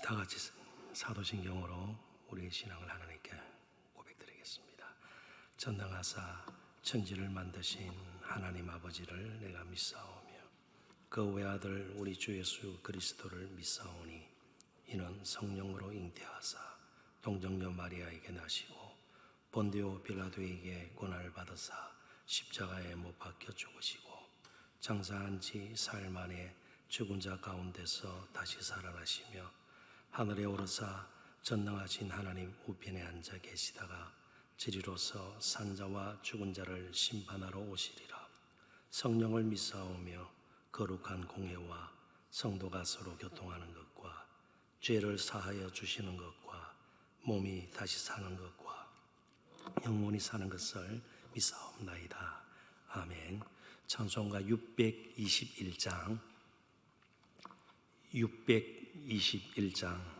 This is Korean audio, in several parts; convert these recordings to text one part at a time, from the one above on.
다 같이 사도신경으로 우리의 신앙을 하나님께 고백드리겠습니다. 전능하사 천지를 만드신 하나님 아버지를 내가 믿사오며 그 외아들 우리 주 예수 그리스도를 믿사오니 이는 성령으로 잉태하사 동정녀 마리아에게 나시고 본디오 빌라도에게 고난을 받으사 십자가에 못 박혀 죽으시고 장사한 지 사흘 만에 죽은 자 가운데서 다시 살아나시며 하늘에 오르사 전능하신 하나님 우편에 앉아 계시다가 지리로서 산자와 죽은 자를 심판하러 오시리라. 성령을 믿사오며 거룩한 공회와 성도가 서로 교통하는 것과 죄를 사하여 주시는 것과 몸이 다시 사는 것과 영원히 사는 것을 믿사옵나이다. 아멘. 찬송가 621장 621장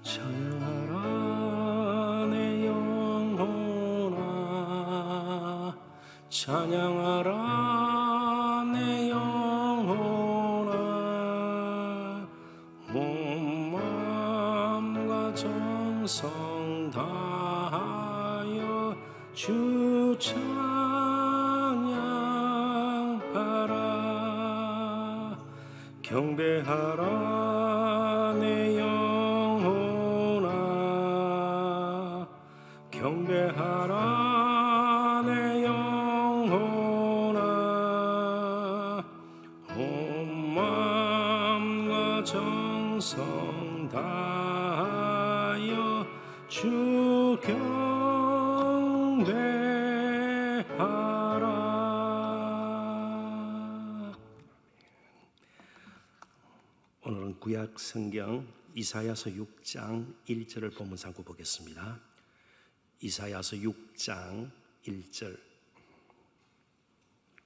찬양하라 내 영혼아 찬양하라 내 영혼아 온 마음과 정성 다하여 주 찬양하라 경배하라 내 영혼아 경배하라 내 영혼아 온 마음과 정성 다하여 주 경배하라. 오늘은 구약 성경 이사야서 6장 1절을 본문 삼고 보겠습니다. 이사야서 6장 1절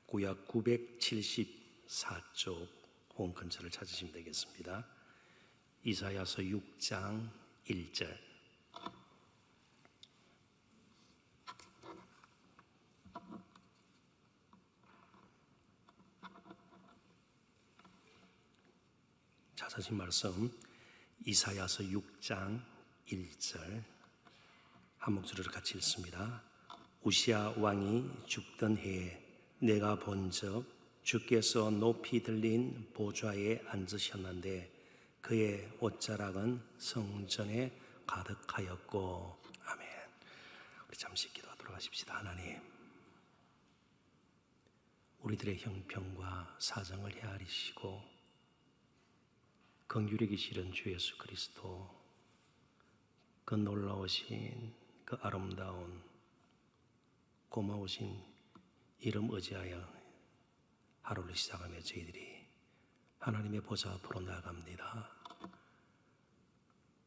구약 974쪽 홈 근처를 찾으시면 되겠습니다. 이사야서 6장 1절 찾으신 말씀 이사야서 6장 1절 한 목소리로 같이 읽습니다. 우시야 왕이 죽던 해에 내가 본즉 주께서 높이 들린 보좌에 앉으셨는데 그의 옷자락은 성전에 가득하였고. 아멘. 우리 잠시 기도하도록 하십시다. 하나님, 우리들의 형편과 사정을 헤아리시고 긍휼히 계시는 주 예수 그리스도, 그 놀라우신 그 아름다운 고마우신 이름 의지하여 하루를 시작하며 저희들이 하나님의 보좌 앞으로 나아갑니다.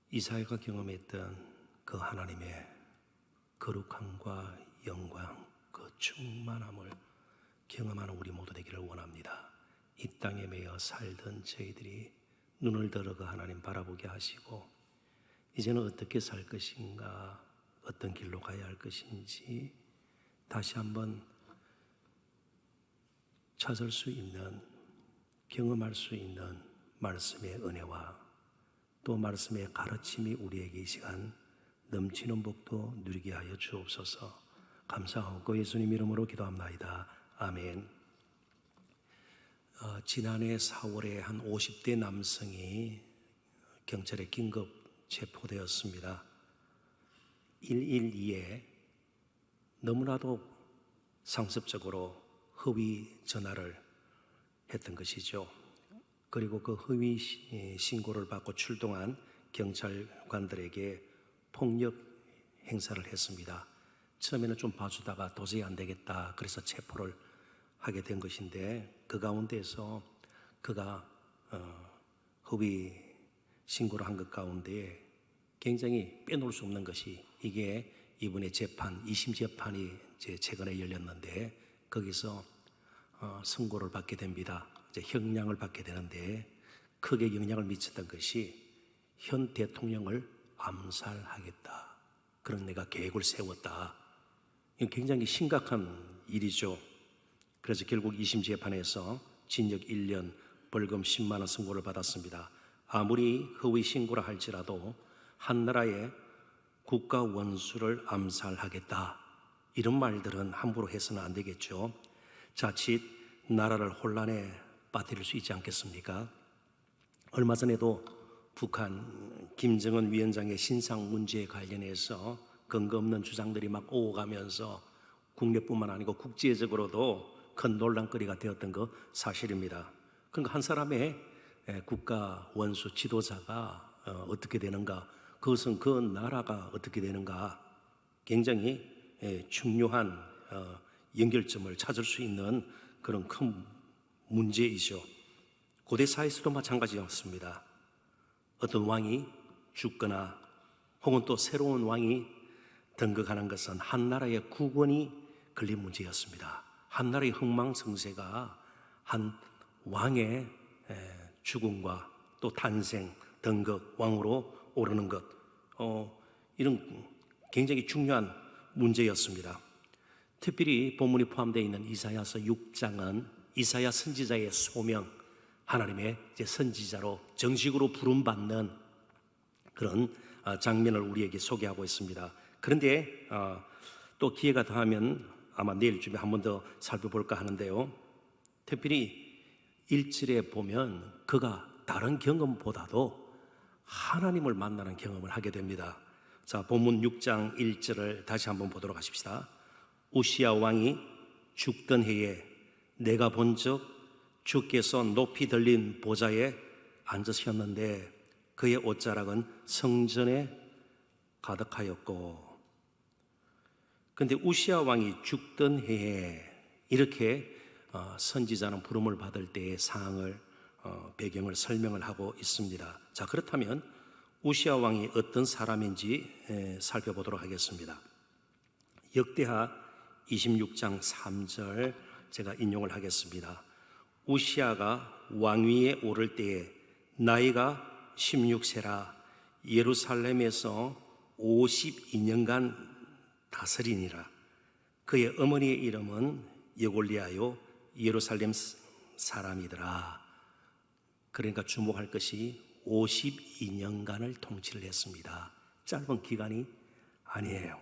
이사야가 경험했던 그 하나님의 거룩함과 영광, 그 충만함을 경험하는 우리 모두 되기를 원합니다. 이 땅에 매여 살던 저희들이 눈을 들어 그 하나님 바라보게 하시고 이제는 어떻게 살 것인가, 어떤 길로 가야 할 것인지 다시 한번 찾을 수 있는, 경험할 수 있는 말씀의 은혜와 또 말씀의 가르침이 우리에게 이 시간 넘치는 복도 누리게 하여 주옵소서. 감사하고 예수님 이름으로 기도합나이다. 아멘. 지난해 4월에 한 50대 남성이 경찰에 긴급 체포되었습니다. 112에 너무나도 상습적으로 허위 전화를 했던 것이죠. 그리고 그 허위 신고를 받고 출동한 경찰관들에게 폭력 행사를 했습니다. 처음에는 좀 봐주다가 도저히 안 되겠다 그래서 체포를 하게 된 것인데, 그 가운데에서 그가 허위 신고를 한 것 가운데 굉장히 빼놓을 수 없는 것이, 이게 이번에 재판, 2심 재판이 최근에 열렸는데 거기서 선고를 받게 됩니다. 이제 형량을 받게 되는데 크게 영향을 미쳤던 것이 현 대통령을 암살하겠다. 그런 내가 계획을 세웠다. 이건 굉장히 심각한 일이죠. 그래서 결국 2심 재판에서 징역 1년, 벌금 10만 원 선고를 받았습니다. 아무리 허위 신고라 할지라도 한 나라의 국가 원수를 암살하겠다, 이런 말들은 함부로 해서는 안 되겠죠. 자칫 나라를 혼란에 빠뜨릴 수 있지 않겠습니까? 얼마 전에도 북한 김정은 위원장의 신상 문제에 관련해서 근거 없는 주장들이 막 오가면서 국내뿐만 아니고 국제적으로도 큰 논란거리가 되었던 거 사실입니다. 그러니까 한 사람의 국가 원수 지도자가 어떻게 되는가, 그것은 그 나라가 어떻게 되는가, 굉장히 중요한 연결점을 찾을 수 있는 그런 큰 문제이죠. 고대 사회에서도 마찬가지였습니다. 어떤 왕이 죽거나 혹은 또 새로운 왕이 등극하는 것은 한 나라의 국원이 걸린 문제였습니다. 한 나라의 흥망성쇠가 한 왕의 죽음과 또 탄생, 등극, 왕으로 오르는 것, 이런 굉장히 중요한 문제였습니다. 특별히 본문이 포함되어 있는 이사야서 6장은 이사야 선지자의 소명, 하나님의 이제 선지자로 정식으로 부름받는 그런 장면을 우리에게 소개하고 있습니다. 그런데 또 기회가 더하면 아마 내일쯤에 한 번 더 살펴볼까 하는데요, 특별히 1절에 보면 그가 다른 경험보다도 하나님을 만나는 경험을 하게 됩니다. 자, 본문 6장 1절을 다시 한번 보도록 하십시다. 우시야 왕이 죽던 해에 내가 본즉 주께서 높이 들린 보좌에 앉으셨는데 그의 옷자락은 성전에 가득하였고. 그런데 우시야 왕이 죽던 해에 이렇게 선지자는 부름을 받을 때의 상황을 배경을 설명을 하고 있습니다. 자, 그렇다면 우시야 왕이 어떤 사람인지 살펴보도록 하겠습니다. 역대하 26장 3절 제가 인용을 하겠습니다. 우시야가 왕위에 오를 때에 나이가 16세라 예루살렘에서 52년간 다스리니라. 그의 어머니의 이름은 여골리아요 예루살렘 사람이더라. 그러니까 주목할 것이 52년간을 통치를 했습니다. 짧은 기간이 아니에요.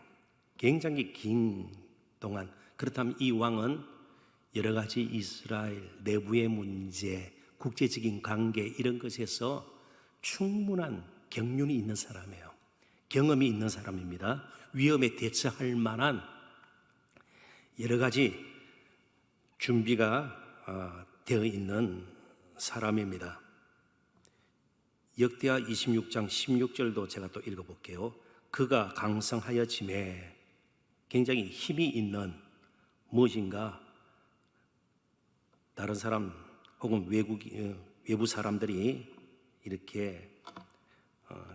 굉장히 긴 동안. 그렇다면 이 왕은 여러 가지 이스라엘 내부의 문제, 국제적인 관계, 이런 것에서 충분한 경륜이 있는 사람이에요. 경험이 있는 사람입니다. 위험에 대처할 만한 여러 가지 준비가 되어 있는 사람입니다. 역대하 26장 16절도 제가 또 읽어볼게요. 그가 강성하여짐에, 굉장히 힘이 있는 무엇인가 다른 사람 혹은 외부 사람들이 이렇게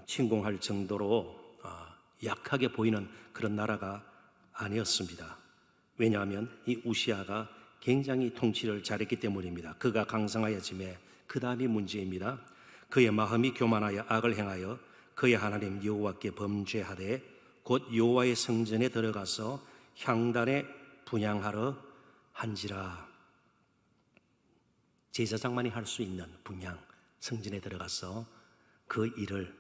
침공할 정도로 약하게 보이는 그런 나라가 아니었습니다. 왜냐하면 이 우시야가 굉장히 통치를 잘했기 때문입니다. 그가 강성하여짐에, 그 다음이 문제입니다. 그의 마음이 교만하여 악을 행하여 그의 하나님 여호와께 범죄하되 곧 여호와의 성전에 들어가서 향단에 분향하러 한지라. 제사장만이 할 수 있는 분향, 성전에 들어가서 그 일을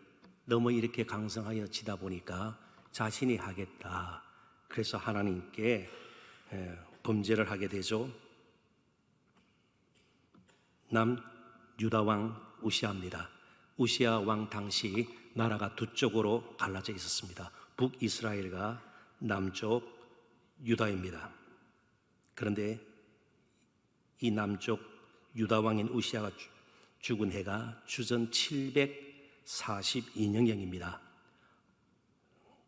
너무 이렇게 강성하여 지다 보니까 자신이 하겠다. 그래서 하나님께 범죄를 하게 되죠. 남유다 왕 우시야입니다. 우시야 왕 당시 나라가 두 쪽으로 갈라져 있었습니다. 북이스라엘과 남쪽 유다입니다. 그런데 이 남쪽 유다 왕인 우시야가 죽은 해가 주전 742년경입니다.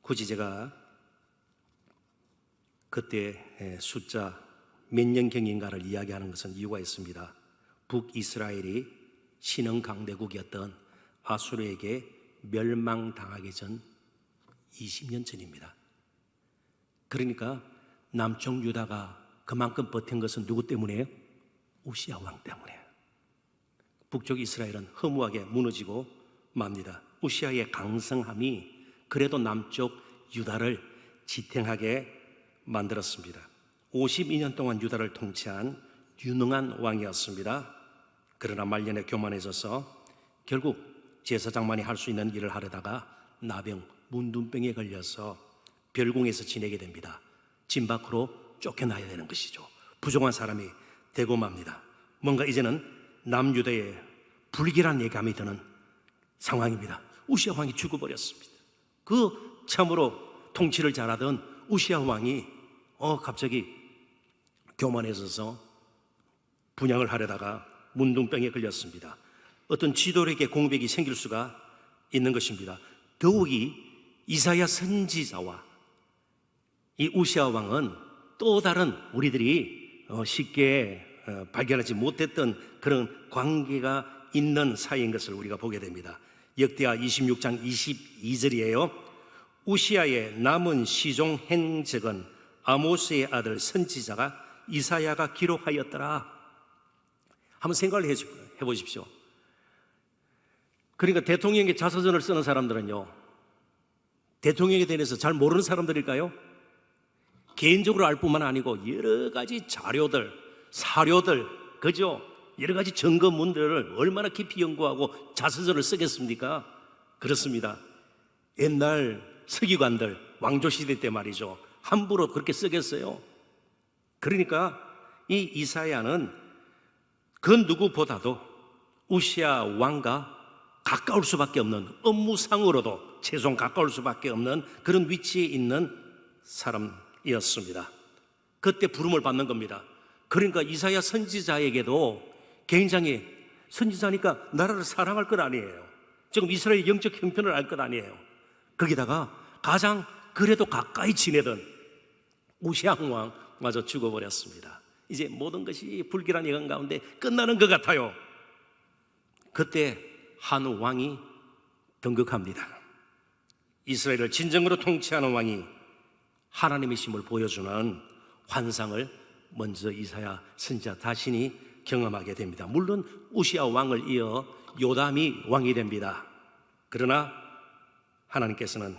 굳이 제가 그때 숫자 몇 년경인가를 이야기하는 것은 이유가 있습니다. 북이스라엘이 신흥 강대국이었던 아수르에게 멸망당하기 전 20년 전입니다. 그러니까 남쪽 유다가 그만큼 버틴 것은 누구 때문이에요? 우시야 왕 때문에. 북쪽 이스라엘은 허무하게 무너지고 맙니다. 우시아의 강성함이 그래도 남쪽 유다를 지탱하게 만들었습니다. 52년 동안 유다를 통치한 유능한 왕이었습니다. 그러나 말년에 교만해져서 결국 제사장만이 할 수 있는 일을 하려다가 나병, 문둥병에 걸려서 별궁에서 지내게 됩니다. 진 밖으로 쫓겨나야 되는 것이죠. 부정한 사람이 되고 맙니다. 뭔가 이제는 남유다에 불길한 예감이 드는 상황입니다. 우시아 왕이 죽어버렸습니다. 그 참으로 통치를 잘하던 우시아 왕이 갑자기 교만해져서 분양을 하려다가 문둥병에 걸렸습니다. 어떤 지도력의 공백이 생길 수가 있는 것입니다. 더욱이 이사야 선지자와 이 우시아 왕은 또 다른 우리들이 쉽게 발견하지 못했던 그런 관계가 있는 사이인 것을 우리가 보게 됩니다. 역대하 26장 22절이에요. 우시아의 남은 시종 행적은 아모스의 아들 선지자가 이사야가 기록하였더라. 한번 생각을 해보십시오. 그러니까 대통령의 자서전을 쓰는 사람들은요, 대통령에 대해서 잘 모르는 사람들일까요? 개인적으로 알 뿐만 아니고 여러 가지 자료들, 사료들, 그죠? 여러 가지 증거문들을 얼마나 깊이 연구하고 자서전을 쓰겠습니까? 그렇습니다. 옛날 서기관들, 왕조시대 때 말이죠, 함부로 그렇게 쓰겠어요? 그러니까 이 이사야는 그 누구보다도 우시아 왕과 가까울 수밖에 없는, 업무상으로도 최소한 가까울 수밖에 없는 그런 위치에 있는 사람이었습니다. 그때 부름을 받는 겁니다. 그러니까 이사야 선지자에게도 굉장히, 선지자니까 나라를 사랑할 것 아니에요. 지금 이스라엘 영적 형편을 알 것 아니에요. 거기다가 가장 그래도 가까이 지내던 우시아 왕마저 죽어버렸습니다. 이제 모든 것이 불길한 예감 가운데 끝나는 것 같아요. 그때 한 왕이 등극합니다. 이스라엘을 진정으로 통치하는 왕이 하나님의 힘을 보여주는 환상을 먼저 이사야 선지자 자신이 경험하게 됩니다. 물론 우시아 왕을 이어 요담이 왕이 됩니다. 그러나 하나님께서는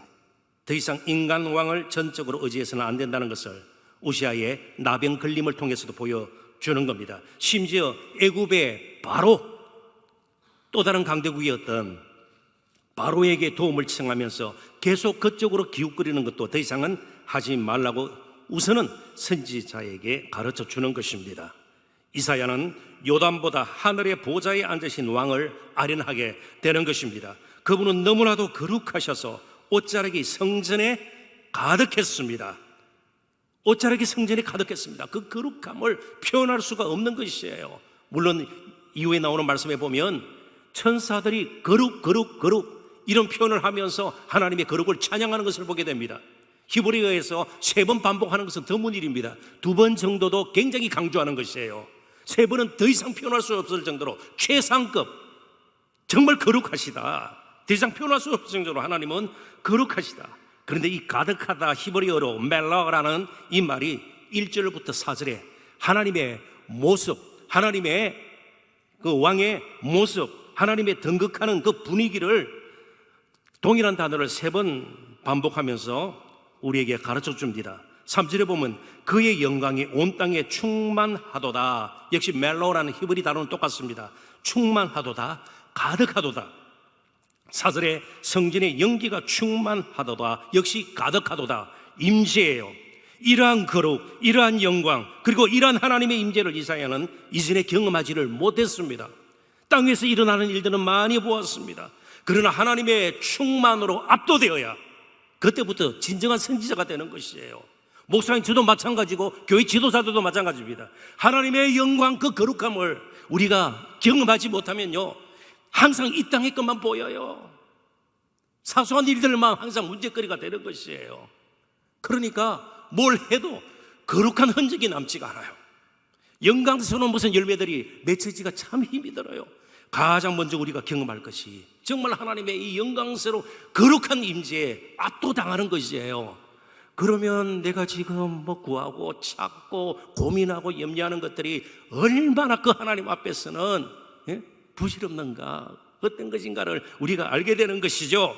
더 이상 인간 왕을 전적으로 의지해서는 안 된다는 것을 우시아의 나병 걸림을 통해서도 보여주는 겁니다. 심지어 애굽의 바로, 또 다른 강대국이었던 바로에게 도움을 청하면서 계속 그쪽으로 기웃거리는 것도 더 이상은 하지 말라고 우선은 선지자에게 가르쳐 주는 것입니다. 이사야는 요담보다 하늘의 보좌에 앉으신 왕을 아련하게 되는 것입니다. 그분은 너무나도 거룩하셔서 옷자락이 성전에 가득했습니다. 옷자락이 성전에 가득했습니다. 그 거룩함을 표현할 수가 없는 것이에요. 물론 이후에 나오는 말씀에 보면 천사들이 거룩 거룩 거룩 이런 표현을 하면서 하나님의 거룩을 찬양하는 것을 보게 됩니다. 히브리어에서 3번 반복하는 것은 드문 일입니다. 2번 정도도 굉장히 강조하는 것이에요. 3번은 더 이상 표현할 수 없을 정도로 최상급, 정말 거룩하시다. 더 이상 표현할 수 없을 정도로 하나님은 거룩하시다. 그런데 이 가득하다, 히브리어로 멜라라는 이 말이 1절부터 4절에 하나님의 모습, 하나님의 그 왕의 모습, 하나님의 등극하는 그 분위기를 동일한 단어를 3번 반복하면서 우리에게 가르쳐 줍니다. 3절에 보면 그의 영광이 온 땅에 충만하도다. 역시 멜로라는 히브리 단어는 똑같습니다. 충만하도다, 가득하도다. 4절에 성전의 연기가 충만하도다, 역시 가득하도다. 임재예요. 이러한 거룩, 이러한 영광, 그리고 이러한 하나님의 임재를 이사야는 이전에 경험하지를 못했습니다. 땅에서 일어나는 일들은 많이 보았습니다. 그러나 하나님의 충만으로 압도되어야 그때부터 진정한 선지자가 되는 것이에요. 목사님 저도 마찬가지고 교회 지도자들도 마찬가지입니다. 하나님의 영광, 그 거룩함을 우리가 경험하지 못하면요, 항상 이 땅의 것만 보여요. 사소한 일들만 항상 문제거리가 되는 것이에요. 그러니까 뭘 해도 거룩한 흔적이 남지가 않아요. 영광스러운 무슨 열매들이 맺혀지기가 참 힘이 들어요. 가장 먼저 우리가 경험할 것이 정말 하나님의 이 영광스러운 거룩한 임재에 압도당하는 것이에요. 그러면 내가 지금 뭐 구하고 찾고 고민하고 염려하는 것들이 얼마나 그 하나님 앞에서는 부질없는가, 어떤 것인가를 우리가 알게 되는 것이죠.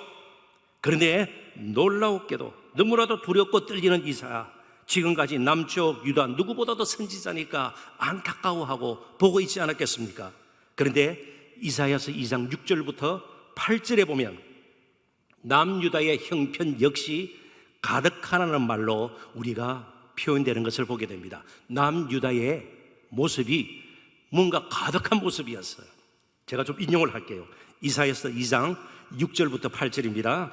그런데 놀라웠게도 너무나도 두렵고 떨리는 이사야, 지금까지 남쪽 유다 누구보다도 선지자니까 안타까워하고 보고 있지 않았겠습니까? 그런데 이사야서 2장 6절부터 8절에 보면 남유다의 형편 역시 가득하라는 말로 우리가 표현되는 것을 보게 됩니다. 남유다의 모습이 뭔가 가득한 모습이었어요. 제가 좀 인용을 할게요. 이사야서 2장 6절부터 8절입니다.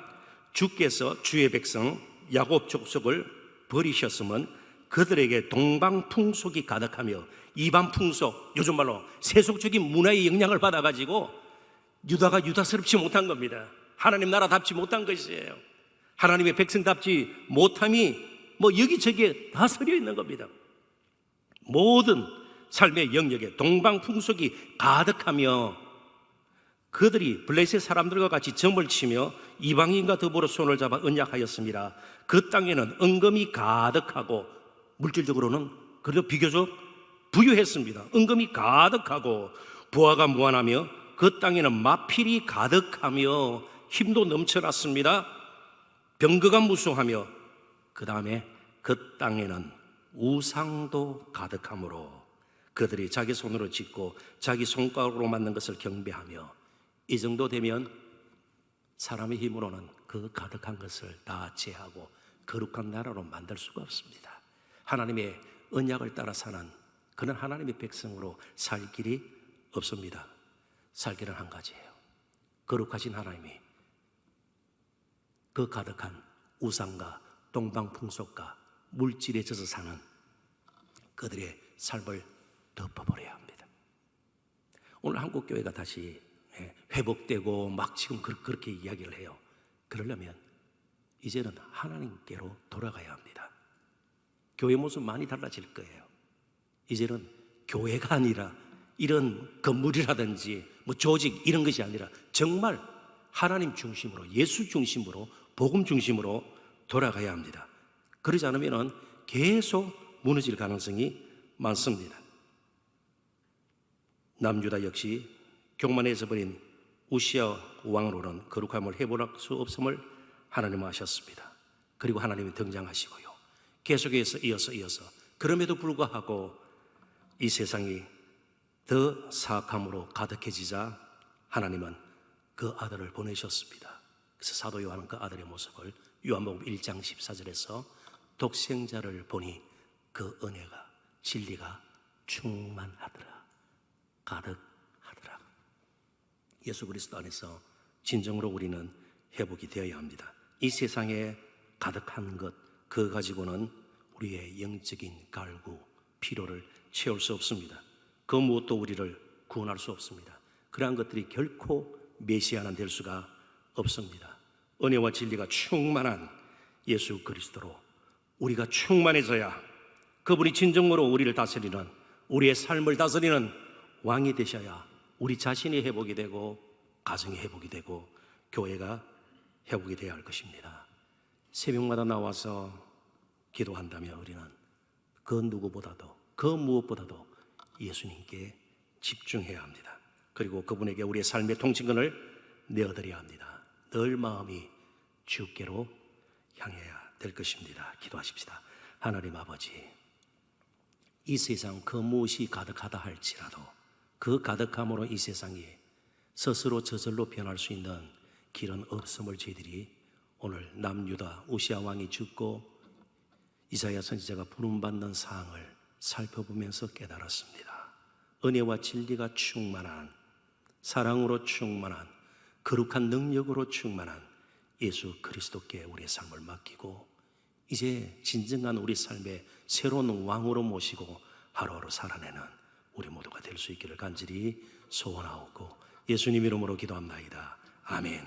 주께서 주의 백성 야곱 족속을 버리셨으면 그들에게 동방 풍속이 가득하며 이방 풍속, 요즘 말로 세속적인 문화의 영향을 받아가지고 유다가 유다스럽지 못한 겁니다. 하나님 나라답지 못한 것이에요. 하나님의 백성답지 못함이 여기저기에 다 서려 있는 겁니다. 모든 삶의 영역에 동방 풍속이 가득하며 그들이 블레셋 사람들과 같이 점을 치며 이방인과 더불어 손을 잡아 언약하였습니다. 그 땅에는 은금이 가득하고, 물질적으로는 그래도 비교적 부유했습니다. 은금이 가득하고 부하가 무한하며 그 땅에는 마필이 가득하며 힘도 넘쳐났습니다. 병거가 무수하며 그 다음에 그 땅에는 우상도 가득하므로 그들이 자기 손으로 짓고 자기 손가락으로 만든 것을 경배하며, 이 정도 되면 사람의 힘으로는 그 가득한 것을 다 제하고 거룩한 나라로 만들 수가 없습니다. 하나님의 언약을 따라 사는 그런 하나님의 백성으로 살 길이 없습니다. 살 길은 한 가지예요. 거룩하신 하나님이 그 가득한 우상과 동방 풍속과 물질에 젖어 사는 그들의 삶을 덮어버려야 합니다. 오늘 한국 교회가 다시 회복되고 막 지금 그렇게 이야기를 해요. 그러려면 이제는 하나님께로 돌아가야 합니다. 교회 모습 많이 달라질 거예요. 이제는 교회가 아니라 이런 건물이라든지 조직 이런 것이 아니라 정말 하나님 중심으로, 예수 중심으로, 복음 중심으로 돌아가야 합니다. 그러지 않으면 계속 무너질 가능성이 많습니다. 남유다 역시 교만해져 버린 우시아 왕으로는 거룩함을 회복할 수 없음을 하나님은 아셨습니다. 그리고 하나님이 등장하시고요, 계속해서 이어서 그럼에도 불구하고 이 세상이 더 사악함으로 가득해지자 하나님은 그 아들을 보내셨습니다. 그래서 사도 요한은 그 아들의 모습을 요한복음 1장 14절에서 독생자를 보니 그 은혜가 진리가 충만하더라, 가득하더라. 예수 그리스도 안에서 진정으로 우리는 회복이 되어야 합니다. 이 세상에 가득한 것, 그거 가지고는 우리의 영적인 갈구, 필요를 채울 수 없습니다. 그 무엇도 우리를 구원할 수 없습니다. 그러한 것들이 결코 메시아는 될 수가 없습니다. 은혜와 진리가 충만한 예수 그리스도로 우리가 충만해져야 그분이 진정으로 우리를 다스리는, 우리의 삶을 다스리는 왕이 되셔야 우리 자신이 회복이 되고 가정이 회복이 되고 교회가 회복이 되어야 할 것입니다. 새벽마다 나와서 기도한다면 우리는 그 누구보다도, 그 무엇보다도 예수님께 집중해야 합니다. 그리고 그분에게 우리의 삶의 통치권을 내어드려야 합니다. 늘 마음이 주께로 향해야 될 것입니다. 기도하십시다. 하나님 아버지, 이 세상 그 무엇이 가득하다 할지라도 그 가득함으로 이 세상이 스스로 저절로 변할 수 있는 길은 없음을 저희들이 오늘 남유다 우시아 왕이 죽고 이사야 선지자가 부름받는 사항을 살펴보면서 깨달았습니다. 은혜와 진리가 충만한, 사랑으로 충만한, 거룩한 능력으로 충만한 예수 그리스도께 우리의 삶을 맡기고 이제 진정한 우리 삶의 새로운 왕으로 모시고 하루하루 살아내는 우리 모두가 될 수 있기를 간절히 소원하옵고 예수님 이름으로 기도합나이다. 아멘.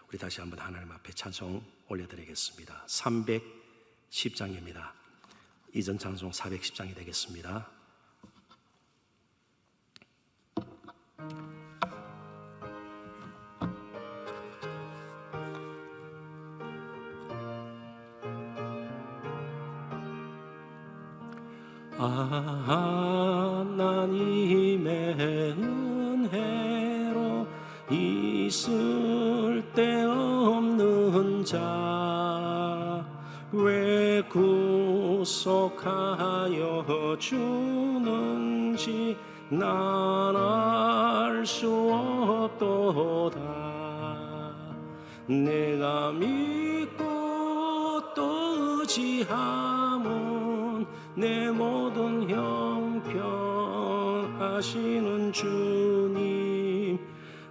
우리 다시 한번 하나님 앞에 찬송 올려드리겠습니다. 310장입니다. 이전 찬송 410장이 되겠습니다. 하나님의 은혜로 이 쓸데없는 자 왜 구속하여 주는지 난 알 수 없도다. 내가 믿고 또 의지함은 내 모든 형편 하시는 주님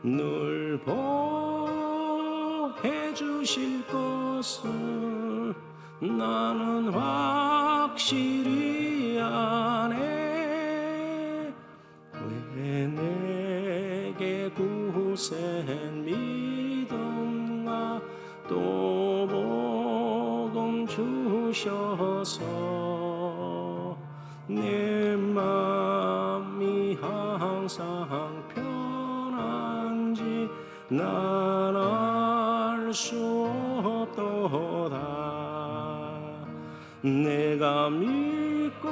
늘 보해 주실 것을 나는 확실히 아네. 왜 내게 굳센 믿음과 또 복음 주셔서 내 맘이 항상 편한지 난 알 수 없도다. 내가 믿고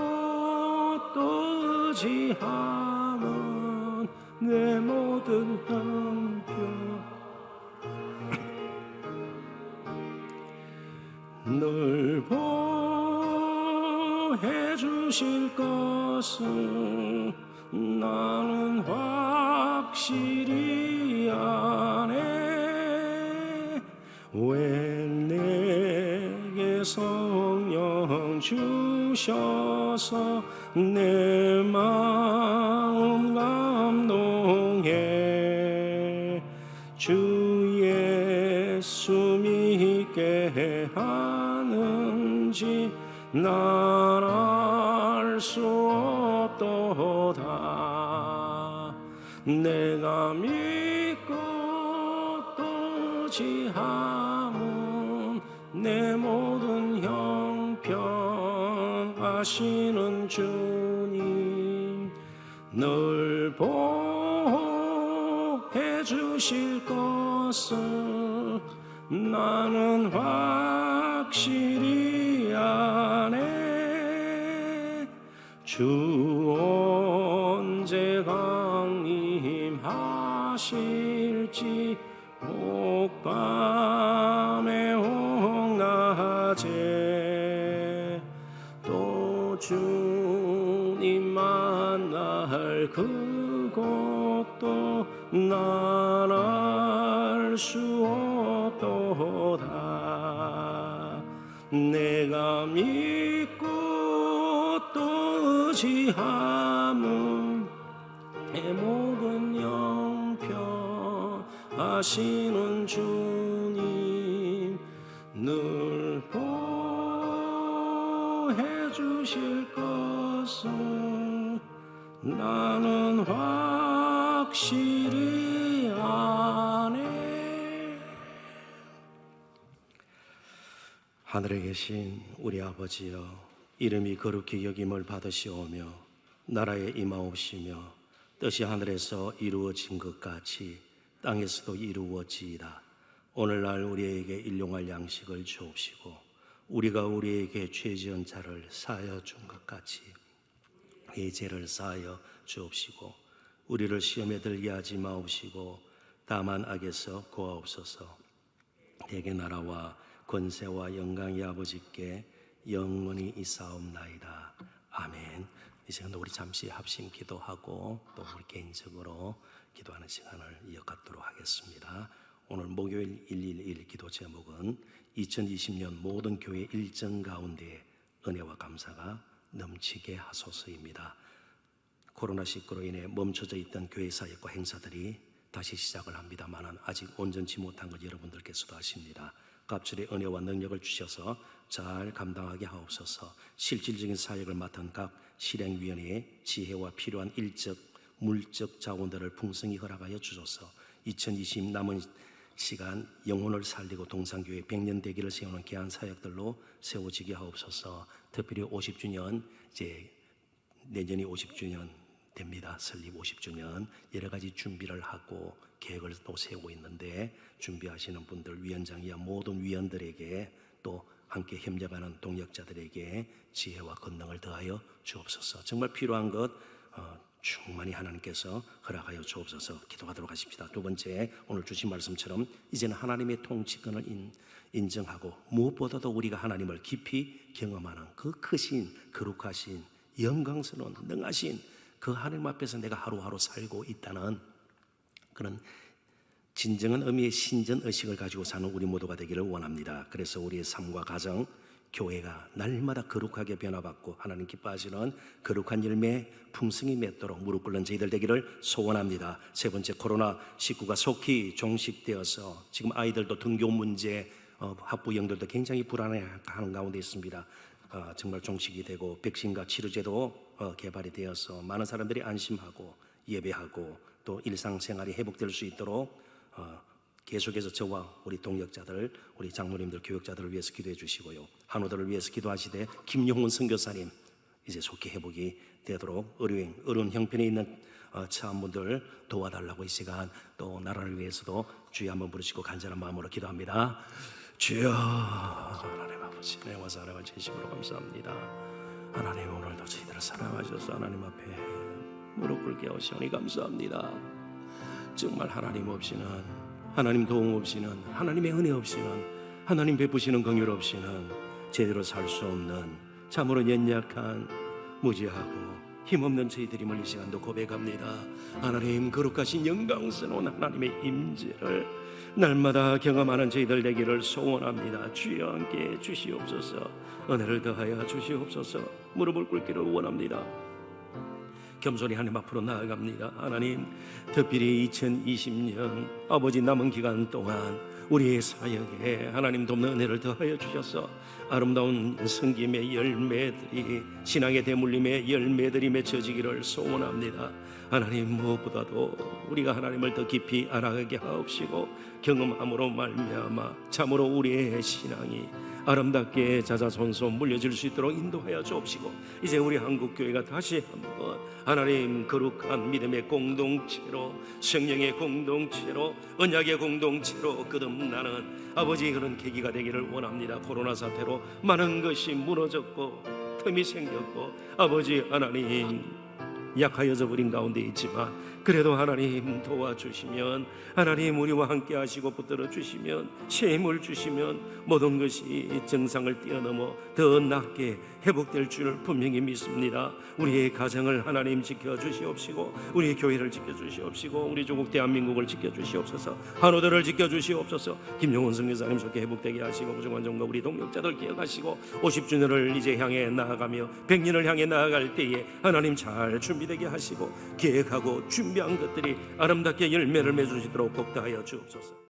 또 의지함은 내 모든 형편 늘 보해 주실 것을 나는 확실히 아네. 왜 내게 성령 주셔서 내 마음 감동해. 주 예수 믿게 하는지 난 알 수 없도다. 내가 믿고 또 지함은 내 모든 형편 아시는 주님 늘 보해 주실 것을 나는 확실히 아네. 주 언제 강림하실지 혹밤에 혹낮에 또 주님 만날 그것도 난 알 수 없도다. 내가 믿고 또 의지함은 내 모든 형편 아시는 주님 늘 보해 주실 것을 나는 확실히 아네. 하늘에 계신 우리 아버지여, 이름이 거룩히 여김을 받으시오며 나라에 임하옵시며 뜻이 하늘에서 이루어진 것 같이 땅에서도 이루어지이다. 오늘날 우리에게 일용할 양식을 주옵시고 우리가 우리에게 죄 지은 자를 사하여 준 것 같이 우리의 죄를 사하여 주옵시고 우리를 시험에 들게 하지 마옵시고 다만 악에서 구하옵소서. 내게 나라와 권세와 영광이 아버지께 영원히 있사옵나이다. 아멘. 이 시간도 우리 잠시 합심 기도하고 또 우리 개인적으로 기도하는 시간을 이어가도록 하겠습니다. 오늘 목요일 111 기도 제목은 2020년 모든 교회 일정 가운데 은혜와 감사가 넘치게 하소서입니다. 코로나19로 인해 멈춰져 있던 교회 사역과 행사들이 다시 시작을 합니다만 아직 온전치 못한 것 여러분들께서도 아십니다. 갑절의 은혜와 능력을 주셔서 잘 감당하게 하옵소서. 실질적인 사역을 맡은 각 실행위원회의 지혜와 필요한 일적, 물적 자원들을 풍성히 허락하여 주소서. 2020 남은 시간 영혼을 살리고 동산교회 100년 대기를 세우는 귀한 사역들로 세워지게 하옵소서. 특별히 50주년, 이제 내년이 50주년 됩니다. 설립 50주년 여러 가지 준비를 하고 계획을 또 세우고 있는데 준비하시는 분들, 위원장이야 모든 위원들에게 또 함께 협력하는 동역자들에게 지혜와 권능을 더하여 주옵소서. 정말 필요한 것 충만히 하나님께서 허락하여 주옵소서. 기도하도록 하십시다. 두 번째, 오늘 주신 말씀처럼 이제는 하나님의 통치권을 인정하고 무엇보다도 우리가 하나님을 깊이 경험하는 그 크신, 거룩하신, 영광스러운, 능하신 그 하나님 앞에서 내가 하루하루 살고 있다는 그런 진정한 의미의 신전의식을 가지고 사는 우리 모두가 되기를 원합니다. 그래서 우리의 삶과 가정, 교회가 날마다 거룩하게 변화받고 하나님 기뻐하시는 거룩한 열매 풍성히 맺도록 무릎 꿇는 저희들 되기를 소원합니다. 세 번째, 코로나19가 속히 종식되어서 지금 아이들도 등교 문제, 학부형들도 굉장히 불안해하는 가운데 있습니다. 정말 종식이 되고 백신과 치료제도 개발이 되어서 많은 사람들이 안심하고 예배하고 또 일상생활이 회복될 수 있도록 계속해서 저와 우리 동역자들, 우리 장로님들, 교역자들을 위해서 기도해 주시고요, 한우들을 위해서 기도하시되 김용훈 선교사님 이제 속히 회복이 되도록 어려운 형편에 있는 차원분들 도와달라고 이 시간 또 나라를 위해서도 주여 한번 부르시고 간절한 마음으로 기도합니다. 주여, 하나님 아버지, 내와 사랑을 진심으로 감사합니다. 하나님, 오늘도 저희들을 사랑하셔서 하나님 앞에 무릎 꿇게 하시오니 감사합니다. 정말 하나님 없이는, 하나님 도움 없이는, 하나님의 은혜 없이는, 하나님 베푸시는 긍휼 없이는 제대로 살 수 없는 참으로 연약한, 무지하고 힘없는 저희들임을 이 시간도 고백합니다. 하나님, 거룩하신 영광스러운 하나님의 임재를 날마다 경험하는 저희들 되기를 소원합니다. 주여 함께 주시옵소서. 은혜를 더하여 주시옵소서. 무릎을 꿇기를 원합니다. 겸손히 하나님 앞으로 나아갑니다. 하나님, 특별히 2020년 아버지 남은 기간 동안 우리의 사역에 하나님 돕는 은혜를 더하여 주셔서 아름다운 섬김의 열매들이, 신앙의 대물림의 열매들이 맺혀지기를 소원합니다. 하나님, 무엇보다도 우리가 하나님을 더 깊이 알아가게 하옵시고 경험함으로 말미암아 참으로 우리의 신앙이 아름답게 자자손손 물려질 수 있도록 인도하여 주옵시고, 이제 우리 한국교회가 다시 한번 하나님 거룩한 믿음의 공동체로, 성령의 공동체로, 언약의 공동체로 거듭나는 아버지 그런 계기가 되기를 원합니다. 코로나 사태로 많은 것이 무너졌고 틈이 생겼고 아버지 하나님 약하여져 버린 가운데 있지만 그래도 하나님 도와주시면, 하나님 우리와 함께 하시고 붙들어 주시면, 새 힘을 주시면 모든 것이 정상을 뛰어넘어 더 낫게 회복될 줄 분명히 믿습니다. 우리의 가정을 하나님 지켜주시옵시고, 우리 교회를 지켜주시옵시고, 우리 조국 대한민국을 지켜주시옵소서. 한우들을 지켜주시옵소서. 김용훈 선교사님 속히 회복되게 하시고, 부정관정과 우리 동역자들 기억하시고, 50주년을 이제 향해 나아가며 100년을 향해 나아갈 때에 하나님 잘 준비되게 하시고, 계획하고 준비한 것들이 아름답게 열매를 맺으시도록 복다하여 주옵소서.